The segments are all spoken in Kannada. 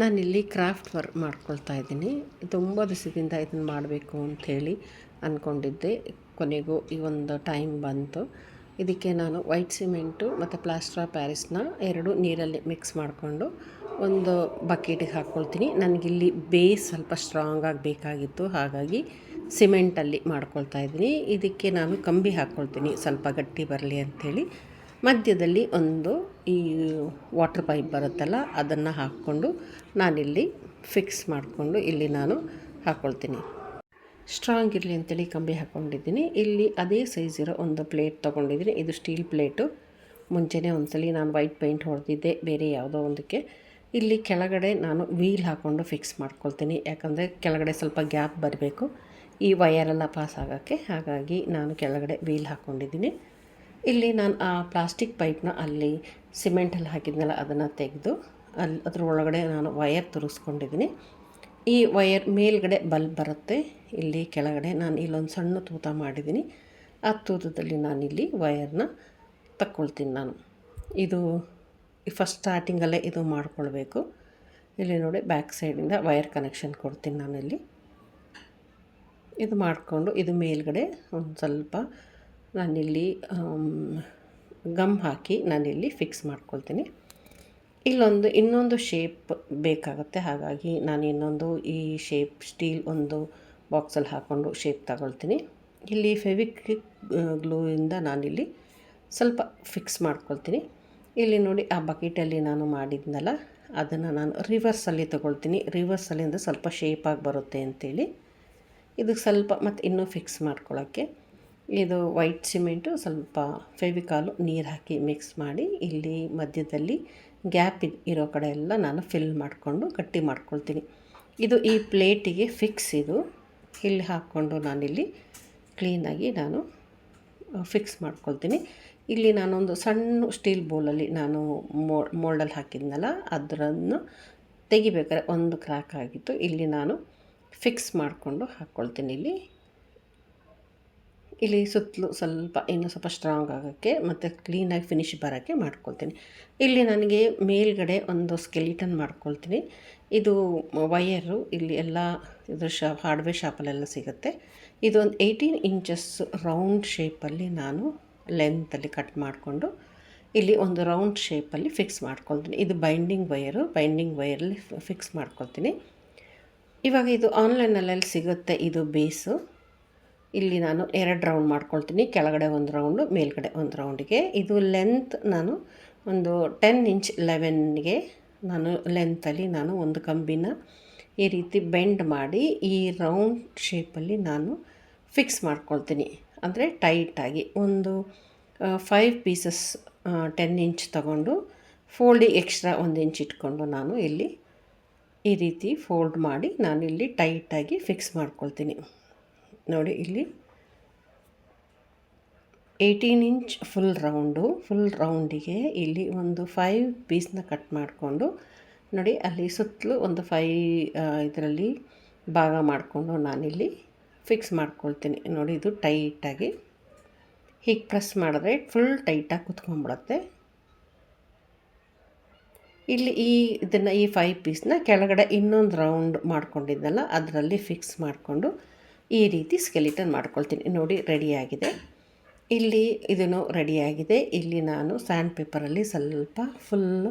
ನಾನಿಲ್ಲಿ ಕ್ರಾಫ್ಟ್ ವರ್ಕ್ ಮಾಡ್ಕೊಳ್ತಾ ಇದ್ದೀನಿ. ತುಂಬ ದಿವಸದಿಂದ ಇದನ್ನು ಮಾಡಬೇಕು ಅಂಥೇಳಿ ಅಂದ್ಕೊಂಡಿದ್ದೆ. ಕೊನೆಗೂ ಈ ಒಂದು ಟೈಮ್ ಬಂತು. ಇದಕ್ಕೆ ನಾನು ವೈಟ್ ಸಿಮೆಂಟು ಮತ್ತು ಪ್ಲಾಸ್ಟರ್ ಆಫ್ ಪ್ಯಾರಿಸ್ನ ಎರಡು ನೀರಲ್ಲಿ ಮಿಕ್ಸ್ ಮಾಡಿಕೊಂಡು ಒಂದು ಬಕೆಟಿಗೆ ಹಾಕ್ಕೊಳ್ತೀನಿ. ನನಗಿಲ್ಲಿ ಬೇಸ್ ಸ್ವಲ್ಪ ಸ್ಟ್ರಾಂಗ್ ಆಗಬೇಕಾಗಿತ್ತು, ಹಾಗಾಗಿ ಸಿಮೆಂಟಲ್ಲಿ ಮಾಡ್ಕೊಳ್ತಾ ಇದ್ದೀನಿ. ಇದಕ್ಕೆ ನಾನು ಕಂಬಿ ಹಾಕ್ಕೊಳ್ತೀನಿ ಸ್ವಲ್ಪ ಗಟ್ಟಿ ಬರಲಿ ಅಂಥೇಳಿ. ಮಧ್ಯದಲ್ಲಿ ಒಂದು ಈ ವಾಟರ್ ಪೈಪ್ ಬರುತ್ತಲ್ಲ, ಅದನ್ನು ಹಾಕ್ಕೊಂಡು ನಾನಿಲ್ಲಿ ಫಿಕ್ಸ್ ಮಾಡಿಕೊಂಡು ಇಲ್ಲಿ ನಾನು ಹಾಕ್ಕೊಳ್ತೀನಿ. ಸ್ಟ್ರಾಂಗ್ ಇರಲಿ ಅಂತೇಳಿ ಕಂಬಿ ಹಾಕ್ಕೊಂಡಿದ್ದೀನಿ. ಇಲ್ಲಿ ಅದೇ ಸೈಜ್ ಇರೋ ಒಂದು ಪ್ಲೇಟ್ ತೊಗೊಂಡಿದ್ದೀನಿ. ಇದು ಸ್ಟೀಲ್ ಪ್ಲೇಟು. ಮುಂಚೆನೇ ಒಂದ್ಸಲಿ ನಾನು ವೈಟ್ ಪೇಂಟ್ ಹೊಡೆದಿದ್ದೆ ಬೇರೆ ಯಾವುದೋ ಒಂದಕ್ಕೆ. ಇಲ್ಲಿ ಕೆಳಗಡೆ ನಾನು ವೀಲ್ ಹಾಕ್ಕೊಂಡು ಫಿಕ್ಸ್ ಮಾಡ್ಕೊಳ್ತೀನಿ, ಯಾಕಂದರೆ ಕೆಳಗಡೆ ಸ್ವಲ್ಪ ಗ್ಯಾಪ್ ಬರಬೇಕು ಈ ವಯರೆಲ್ಲ ಪಾಸ್ ಆಗೋಕ್ಕೆ. ಹಾಗಾಗಿ ನಾನು ಕೆಳಗಡೆ ವೀಲ್ ಹಾಕ್ಕೊಂಡಿದ್ದೀನಿ. ಇಲ್ಲಿ ನಾನು ಆ ಪ್ಲಾಸ್ಟಿಕ್ ಪೈಪ್ನ ಅಲ್ಲಿ ಸಿಮೆಂಟಲ್ಲಿ ಹಾಕಿದ್ನಲ್ಲ, ಅದನ್ನು ತೆಗೆದು ಅದ್ರ ಒಳಗಡೆ ನಾನು ವಯರ್ ತುರಿಸ್ಕೊಂಡಿದ್ದೀನಿ. ಈ ವಯರ್ ಮೇಲ್ಗಡೆ ಬಲ್ಬ್ ಬರುತ್ತೆ, ಇಲ್ಲಿ ಕೆಳಗಡೆ ನಾನು ಇಲ್ಲೊಂದು ಸಣ್ಣ ತೂತ ಮಾಡಿದ್ದೀನಿ. ಆ ತೂತದಲ್ಲಿ ನಾನಿಲ್ಲಿ ವಯರ್ನ ತಕ್ಕೊಳ್ತೀನಿ. ಇದು ಫಸ್ಟ್ ಸ್ಟಾರ್ಟಿಂಗಲ್ಲೇ ಇದು ಮಾಡ್ಕೊಳ್ಬೇಕು. ಇಲ್ಲಿ ನೋಡಿ ಬ್ಯಾಕ್ ಸೈಡಿಂದ ವಯರ್ ಕನೆಕ್ಷನ್ ಕೊಡ್ತೀನಿ ನಾನಿಲ್ಲಿ. ಇದು ಮಾಡಿಕೊಂಡು ಇದು ಮೇಲ್ಗಡೆ ಒಂದು ಸ್ವಲ್ಪ ನಾನಿಲ್ಲಿ ಗಮ್ ಹಾಕಿ ನಾನಿಲ್ಲಿ ಫಿಕ್ಸ್ ಮಾಡ್ಕೊಳ್ತೀನಿ. ಇನ್ನೊಂದು ಶೇಪ್ ಬೇಕಾಗುತ್ತೆ, ಹಾಗಾಗಿ ನಾನು ಇನ್ನೊಂದು ಈ ಶೇಪ್ ಸ್ಟೀಲ್ ಒಂದು ಬಾಕ್ಸಲ್ಲಿ ಹಾಕ್ಕೊಂಡು ಶೇಪ್ ತಗೊಳ್ತೀನಿ. ಇಲ್ಲಿ ಫೆವಿಕ್ವಿಕ್ ಗ್ಲೂಯಿಂದ ನಾನಿಲ್ಲಿ ಸ್ವಲ್ಪ ಫಿಕ್ಸ್ ಮಾಡ್ಕೊಳ್ತೀನಿ. ಇಲ್ಲಿ ನೋಡಿ ಆ ಬಕೆಟಲ್ಲಿ ನಾನು ಮಾಡಿದ್ನಲ್ಲ, ಅದನ್ನು ನಾನು ರಿವರ್ಸಲ್ಲಿ ತೊಗೊಳ್ತೀನಿ. ರಿವರ್ಸಲ್ಲಿಂದ ಸ್ವಲ್ಪ ಶೇಪಾಗಿ ಬರುತ್ತೆ ಅಂಥೇಳಿ ಇದಕ್ಕೆ ಸ್ವಲ್ಪ ಮತ್ತು ಇನ್ನೂ ಫಿಕ್ಸ್ ಮಾಡ್ಕೊಳ್ಳೋಕ್ಕೆ ಇದು ವೈಟ್ ಸಿಮೆಂಟು ಸ್ವಲ್ಪ ಫೆವಿಕಾಲು ನೀರು ಹಾಕಿ ಮಿಕ್ಸ್ ಮಾಡಿ ಇಲ್ಲಿ ಮಧ್ಯದಲ್ಲಿ ಗ್ಯಾಪ್ ಇರೋ ಕಡೆ ಎಲ್ಲ ನಾನು ಫಿಲ್ ಮಾಡಿಕೊಂಡು ಗಟ್ಟಿ ಮಾಡ್ಕೊಳ್ತೀನಿ. ಇದು ಈ ಪ್ಲೇಟಿಗೆ ಫಿಕ್ಸ್. ಇದು ಇಲ್ಲಿ ಹಾಕ್ಕೊಂಡು ನಾನಿಲ್ಲಿ ಕ್ಲೀನಾಗಿ ನಾನು ಫಿಕ್ಸ್ ಮಾಡ್ಕೊಳ್ತೀನಿ. ಇಲ್ಲಿ ನಾನೊಂದು ಸಣ್ಣ ಸ್ಟೀಲ್ ಬೌಲಲ್ಲಿ ನಾನು ಮೋಲ್ಡಲ್ಲಿ ಹಾಕಿದ್ನಲ್ಲ, ಅದನ್ನು ತೆಗಿಬೇಕಾದ್ರೆ ಒಂದು ಕ್ರ್ಯಾಕ್ ಆಗಿತ್ತು. ಇಲ್ಲಿ ನಾನು ಫಿಕ್ಸ್ ಮಾಡಿಕೊಂಡು ಹಾಕ್ಕೊಳ್ತೀನಿ. ಇಲ್ಲಿ ಸುತ್ತಲೂ ಇನ್ನೂ ಸ್ವಲ್ಪ ಸ್ಟ್ರಾಂಗ್ ಆಗೋಕ್ಕೆ ಮತ್ತು ಕ್ಲೀನಾಗಿ ಫಿನಿಶ್ ಬರೋಕ್ಕೆ ಮಾಡ್ಕೊಳ್ತೀನಿ. ಇಲ್ಲಿ ನನಗೆ ಮೇಲ್ಗಡೆ ಒಂದು ಸ್ಕೆಲಿಟನ್ ಮಾಡ್ಕೊಳ್ತೀನಿ. ಇದು ವಯರು ಇಲ್ಲಿ ಎಲ್ಲ ಇದ್ರ ಹಾರ್ಡ್ವೇರ್ ಶಾಪಲ್ಲೆಲ್ಲ ಸಿಗುತ್ತೆ. ಇದೊಂದು 18 ಇಂಚಸ್ ರೌಂಡ್ ಶೇಪಲ್ಲಿ ನಾನು ಲೆಂತಲ್ಲಿ ಕಟ್ ಮಾಡಿಕೊಂಡು ಇಲ್ಲಿ ಒಂದು ರೌಂಡ್ ಶೇಪಲ್ಲಿ ಫಿಕ್ಸ್ ಮಾಡ್ಕೊಳ್ತೀನಿ. ಇದು ಬೈಂಡಿಂಗ್ ವೈರಲ್ಲಿ ಫಿಕ್ಸ್ ಮಾಡ್ಕೊಳ್ತೀನಿ. ಇವಾಗ ಇದು ಆನ್ಲೈನಲ್ಲೆಲ್ಲ ಸಿಗುತ್ತೆ ಇದು ಬೇಸು. ಇಲ್ಲಿ ನಾನು 2 ರೌಂಡ್ ಮಾಡ್ಕೊಳ್ತೀನಿ, ಕೆಳಗಡೆ ಒಂದು ರೌಂಡು ಮೇಲ್ಗಡೆ ಒಂದು ರೌಂಡಿಗೆ. ಇದು ಲೆಂತ್ ನಾನು ಒಂದು 10 ಇಂಚ್ 11ಗೆ ನಾನು ಲೆಂತಲ್ಲಿ ನಾನು ಒಂದು ಕಂಬಿನ ಈ ರೀತಿ ಬೆಂಡ್ ಮಾಡಿ ಈ ರೌಂಡ್ ಶೇಪಲ್ಲಿ ನಾನು ಫಿಕ್ಸ್ ಮಾಡ್ಕೊಳ್ತೀನಿ. ಅಂದರೆ ಟೈಟಾಗಿ ಒಂದು 5 ಪೀಸಸ್ 10 ಇಂಚ್ ತಗೊಂಡು ಫೋಲ್ಡಿಗೆ ಎಕ್ಸ್ಟ್ರಾ 1 ಇಂಚ್ ಇಟ್ಕೊಂಡು ನಾನು ಇಲ್ಲಿ ಈ ರೀತಿ ಫೋಲ್ಡ್ ಮಾಡಿ ನಾನಿಲ್ಲಿ ಟೈಟಾಗಿ ಫಿಕ್ಸ್ ಮಾಡ್ಕೊಳ್ತೀನಿ. ನೋಡಿ ಇಲ್ಲಿ 18 ಇಂಚ್ ಫುಲ್ ರೌಂಡಿಗೆ ಇಲ್ಲಿ ಒಂದು 5 ಪೀಸ್ನ ಕಟ್ ಮಾಡಿಕೊಂಡು ನೋಡಿ ಅಲ್ಲಿ ಸುತ್ತಲೂ ಒಂದು 5 ಇದರಲ್ಲಿ ಭಾಗ ಮಾಡಿಕೊಂಡು ನಾನಿಲ್ಲಿ ಫಿಕ್ಸ್ ಮಾಡ್ಕೊಳ್ತೀನಿ. ನೋಡಿ ಇದು ಟೈಟಾಗಿ ಹೀಗೆ ಪ್ರೆಸ್ ಮಾಡಿದ್ರೆ ಫುಲ್ ಟೈಟಾಗಿ ಕುತ್ಕೊಂಡ್ಬಿಡುತ್ತೆ. ಇಲ್ಲಿ ಇದನ್ನು ಈ 5 ಪೀಸ್ನ ಕೆಳಗಡೆ ಇನ್ನೊಂದು ರೌಂಡ್ ಮಾಡ್ಕೊಂಡಿದ್ದಲ್ಲ, ಅದರಲ್ಲಿ ಫಿಕ್ಸ್ ಮಾಡಿಕೊಂಡು ಈ ರೀತಿ ಸ್ಕೆಲಿಟನ್ ಮಾಡ್ಕೊಳ್ತೀನಿ. ನೋಡಿ ರೆಡಿಯಾಗಿದೆ. ಇಲ್ಲಿ ಇದನ್ನು ರೆಡಿಯಾಗಿದೆ. ಇಲ್ಲಿ ನಾನು ಸ್ಯಾಂಡ್ ಪೇಪರಲ್ಲಿ ಸ್ವಲ್ಪ ಫುಲ್ಲು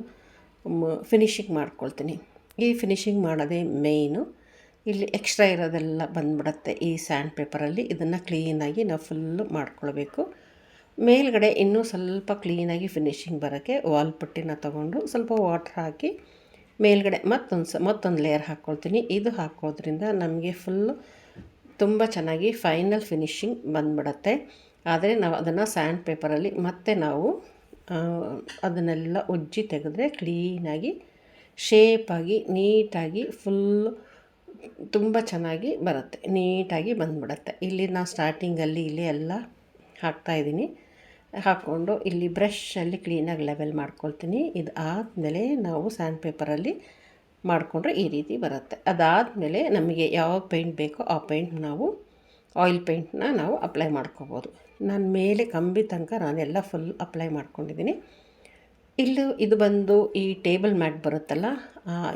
ಫಿನಿಶಿಂಗ್ ಮಾಡ್ಕೊಳ್ತೀನಿ. ಈ ಫಿನಿಶಿಂಗ್ ಮಾಡೋದೇ ಮೇಯ್ನು. ಇಲ್ಲಿ ಎಕ್ಸ್ಟ್ರಾ ಇರೋದೆಲ್ಲ ಬಂದ್ಬಿಡುತ್ತೆ ಈ ಸ್ಯಾಂಡ್ ಪೇಪರಲ್ಲಿ. ಇದನ್ನು ಕ್ಲೀನಾಗಿ ನಾವು ಫುಲ್ಲು ಮಾಡ್ಕೊಳ್ಬೇಕು. ಮೇಲ್ಗಡೆ ಇನ್ನೂ ಸ್ವಲ್ಪ ಕ್ಲೀನಾಗಿ ಫಿನಿಶಿಂಗ್ ಬರೋಕ್ಕೆ ವಾಲ್ ಪುಟ್ಟಿನ ತೊಗೊಂಡು ಸ್ವಲ್ಪ ವಾಟ್ರ್ ಹಾಕಿ ಮೇಲ್ಗಡೆ ಮತ್ತೊಂದು ಲೇಯರ್ ಹಾಕ್ಕೊಳ್ತೀನಿ. ಇದು ಹಾಕೋದ್ರಿಂದ ನಮಗೆ ಫುಲ್ಲು ತುಂಬ ಚೆನ್ನಾಗಿ ಫೈನಲ್ ಫಿನಿಶಿಂಗ್ ಬಂದ್ಬಿಡತ್ತೆ. ಆದರೆ ನಾವು ಅದನ್ನು ಸ್ಯಾಂಡ್ ಪೇಪರಲ್ಲಿ ಮತ್ತೆ ನಾವು ಅದನ್ನೆಲ್ಲ ಉಜ್ಜಿ ತೆಗೆದ್ರೆ ಕ್ಲೀನಾಗಿ ಶೇಪಾಗಿ ನೀಟಾಗಿ ಫುಲ್ಲು ತುಂಬ ಚೆನ್ನಾಗಿ ಬರುತ್ತೆ, ನೀಟಾಗಿ ಬಂದ್ಬಿಡುತ್ತೆ. ಇಲ್ಲಿ ನಾವು ಸ್ಟಾರ್ಟಿಂಗಲ್ಲಿ ಇಲ್ಲಿ ಎಲ್ಲ ಹಾಕ್ತಾಯಿದ್ದೀನಿ. ಹಾಕ್ಕೊಂಡು ಇಲ್ಲಿ ಬ್ರಷಲ್ಲಿ ಕ್ಲೀನಾಗಿ ಲೆವೆಲ್ ಮಾಡ್ಕೊಳ್ತೀನಿ. ಇದು ಆದಮೇಲೆ ನಾವು ಸ್ಯಾಂಡ್ ಪೇಪರಲ್ಲಿ ಮಾಡಿಕೊಂಡ್ರೆ ಈ ರೀತಿ ಬರುತ್ತೆ. ಅದಾದಮೇಲೆ ನಮಗೆ ಯಾವ ಪೇಂಟ್ ಬೇಕೋ ಆ ಪೇಂಟ್ ನಾವು ಆಯಿಲ್ ಪೇಂಟ್ನ ನಾವು ಅಪ್ಲೈ ಮಾಡ್ಕೋಬೋದು. ನಾನು ಮೇಲೆ ಕಂಬಿ ತನಕ ನಾನೆಲ್ಲ ಫುಲ್ ಅಪ್ಲೈ ಮಾಡ್ಕೊಂಡಿದ್ದೀನಿ. ಇದು ಬಂದು ಈ ಟೇಬಲ್ ಮ್ಯಾಟ್ ಬರುತ್ತಲ್ಲ,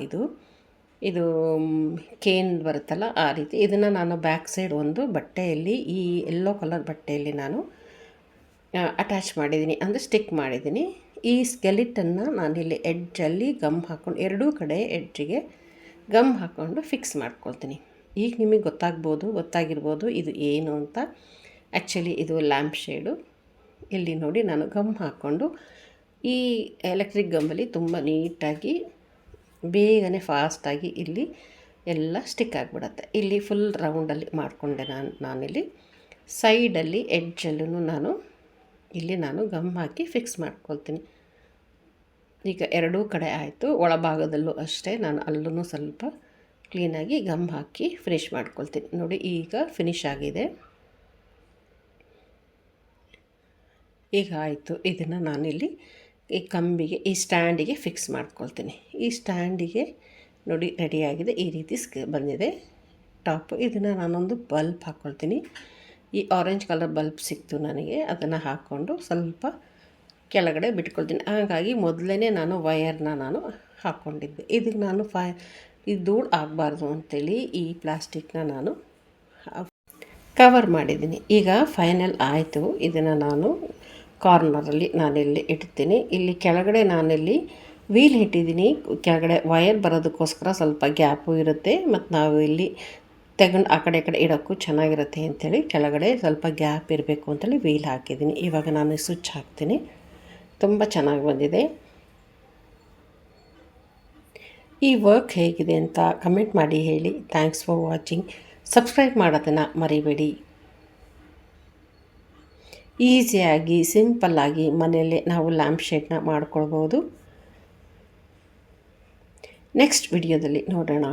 ಇದು ಇದು ಕೇನ್ ಬರುತ್ತಲ್ಲ ಆ ರೀತಿ. ಇದನ್ನು ನಾನು ಬ್ಯಾಕ್ ಸೈಡ್ ಒಂದು ಬಟ್ಟೆಯಲ್ಲಿ, ಈ ಯೆಲ್ಲೋ ಕಲರ್ ಬಟ್ಟೆಯಲ್ಲಿ ನಾನು ಅಟ್ಯಾಚ್ ಮಾಡಿದ್ದೀನಿ, ಅಂದರೆ ಸ್ಟಿಕ್ ಮಾಡಿದ್ದೀನಿ. ಈ ಸ್ಕೆಲಿಟನ್ನು ನಾನಿಲ್ಲಿ ಎಡ್ಜಲ್ಲಿ ಗಮ್ ಹಾಕ್ಕೊಂಡು, ಎರಡೂ ಕಡೆ ಎಡ್ಜಿಗೆ ಗಮ್ ಹಾಕ್ಕೊಂಡು ಫಿಕ್ಸ್ ಮಾಡ್ಕೊಳ್ತೀನಿ. ಈಗ ನಿಮಗೆ ಗೊತ್ತಾಗಿರ್ಬೋದು ಇದು ಏನು ಅಂತ. ಆ್ಯಕ್ಚುಲಿ ಇದು ಲ್ಯಾಂಪ್ ಶೇಡು. ಇಲ್ಲಿ ನೋಡಿ ನಾನು ಗಮ್ ಹಾಕ್ಕೊಂಡು, ಈ ಎಲೆಕ್ಟ್ರಿಕ್ ಗಮ್ಮಲ್ಲಿ ತುಂಬ ನೀಟಾಗಿ ಬೇಗನೆ ಫಾಸ್ಟಾಗಿ ಇಲ್ಲಿ ಎಲ್ಲ ಸ್ಟಿಕ್ ಆಗಿಬಿಡತ್ತೆ. ಇಲ್ಲಿ ಫುಲ್ ರೌಂಡಲ್ಲಿ ಮಾಡಿಕೊಂಡೆ ನಾನಿಲ್ಲಿ ಸೈಡಲ್ಲಿ ಎಡ್ಜಲ್ಲೂ ನಾನು ಗಮ್ ಹಾಕಿ ಫಿಕ್ಸ್ ಮಾಡ್ಕೊಳ್ತೀನಿ. ಈಗ ಎರಡೂ ಕಡೆ ಆಯಿತು. ಒಳಭಾಗದಲ್ಲೂ ಅಷ್ಟೇ, ನಾನು ಅಲ್ಲೂ ಸ್ವಲ್ಪ ಕ್ಲೀನಾಗಿ ಗಮ್ ಹಾಕಿ ಫಿನಿಷ್ ಮಾಡ್ಕೊಳ್ತೀನಿ. ನೋಡಿ ಈಗ ಫಿನಿಷ್ ಆಗಿದೆ. ಈಗ ಆಯಿತು. ಇದನ್ನು ನಾನಿಲ್ಲಿ ಈ ಕಂಬಿಗೆ, ಈ ಸ್ಟ್ಯಾಂಡಿಗೆ ಫಿಕ್ಸ್ ಮಾಡ್ಕೊಳ್ತೀನಿ. ಈ ಸ್ಟ್ಯಾಂಡಿಗೆ ನೋಡಿ ರೆಡಿಯಾಗಿದೆ. ಈ ರೀತಿ ಬಂದಿದೆ ಟಾಪ್. ಇದನ್ನು ನಾನೊಂದು ಬಲ್ಬ್ ಹಾಕ್ಕೊಳ್ತೀನಿ. ಈ ಆರೆಂಜ್ ಕಲರ್ ಬಲ್ಬ್ ಸಿಕ್ತು ನನಗೆ, ಅದನ್ನು ಹಾಕ್ಕೊಂಡು ಸ್ವಲ್ಪ ಕೆಳಗಡೆ ಬಿಟ್ಕೊಳ್ತೀನಿ. ಹಾಗಾಗಿ ಮೊದಲೇ ನಾನು ವಯರ್ನ ಹಾಕ್ಕೊಂಡಿದ್ದೆ. ಇದಕ್ಕೆ ನಾನು ಇದು ಧೂಳು ಆಗಬಾರ್ದು ಅಂಥೇಳಿ ಈ ಪ್ಲಾಸ್ಟಿಕ್ನ ನಾನು ಕವರ್ ಮಾಡಿದ್ದೀನಿ. ಈಗ ಫೈನಲ್ ಆಯಿತು. ಇದನ್ನು ನಾನು ಕಾರ್ನರಲ್ಲಿ ನಾನಿಲ್ಲಿ ಇಡ್ತೀನಿ. ಇಲ್ಲಿ ಕೆಳಗಡೆ ನಾನಿಲ್ಲಿ ವೀಲ್ ಇಟ್ಟಿದ್ದೀನಿ. ಕೆಳಗಡೆ ವಯರ್ ಬರೋದಕ್ಕೋಸ್ಕರ ಸ್ವಲ್ಪ ಗ್ಯಾಪು ಇರುತ್ತೆ, ಮತ್ತು ನಾವು ಇಲ್ಲಿ ತೆಗೊಂಡು ಆ ಕಡೆ ಇಡೋಕ್ಕೂ ಚೆನ್ನಾಗಿರುತ್ತೆ ಅಂಥೇಳಿ ಕೆಳಗಡೆ ಸ್ವಲ್ಪ ಗ್ಯಾಪ್ ಇರಬೇಕು ಅಂತೇಳಿ ವೀಲ್ ಹಾಕಿದ್ದೀನಿ. ಇವಾಗ ನಾನು ಸ್ವಿಚ್ ಹಾಕ್ತೀನಿ. ತುಂಬ ಚೆನ್ನಾಗಿ ಬಂದಿದೆ. ಈ ವರ್ಕ್ ಹೇಗಿದೆ ಅಂತ ಕಮೆಂಟ್ ಮಾಡಿ ಹೇಳಿ. Thanks for watching. ಸಬ್ಸ್ಕ್ರೈಬ್ ಮಾಡೋದನ್ನು ಮರಿಬೇಡಿ. ಈಸಿಯಾಗಿ ಸಿಂಪಲ್ಲಾಗಿ ಮನೆಯಲ್ಲೇ ನಾವು ಲ್ಯಾಂಪ್ ಶೇಡ್ನ ಮಾಡ್ಕೊಳ್ಬೋದು. ನೆಕ್ಸ್ಟ್ ವಿಡಿಯೋದಲ್ಲಿ ನೋಡೋಣ.